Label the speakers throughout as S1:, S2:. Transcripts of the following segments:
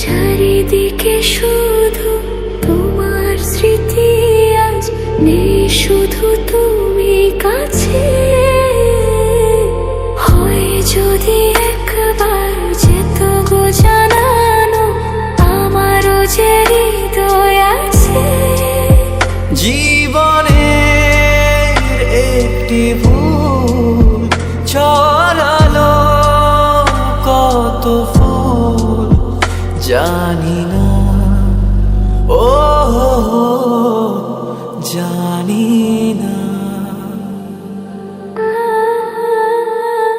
S1: চারিদিকে শুধু তোমার স্মৃতি, আজ নেই শুধু তুমি কাছে। হয় যদি একবার যেত গো জানানো, আমারও যে হৃদয় আছে।
S2: জীবনের একটি ভুল ছড়ালো কত ফুল জানি না, ও জানি না।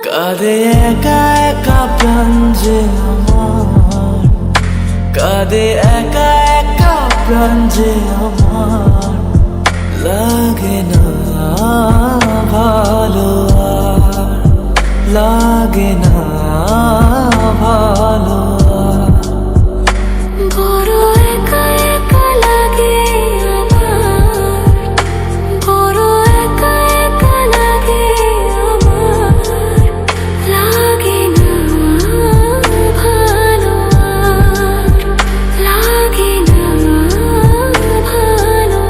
S2: কাঁদে একা একা প্রাণ যে আমার, কাঁদে একা একা প্রাণ যে আমার। লাগে না ভালো আর, লাগে না ভালো আর।
S1: বড় একা একা লাগে আমার, বড় একা একা লাগে আমার। লাগে না ভালো আর, লাগে না ভালো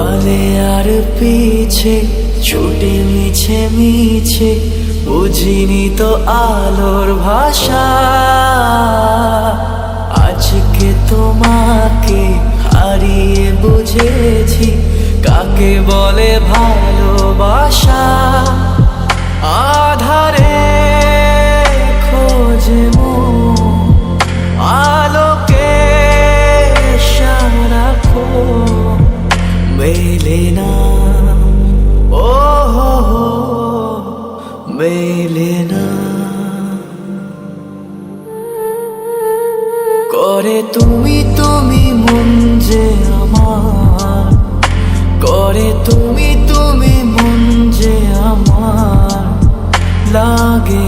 S2: আলে আর পিছে ছুটে মিছে মিছে, বুঝিনি তো আলোর ভাষা। আজকে তোমাকে হারিয়ে বুঝেছি কাকে বলে ভালোবাসা। আধারে খোঁজে মন আলোকে সারাক্ষণ, মেলে না, ও মেলে না। করে তুমি তুমি মন যে আমার, করে তুমি তুমি মন যে আমার। লাগে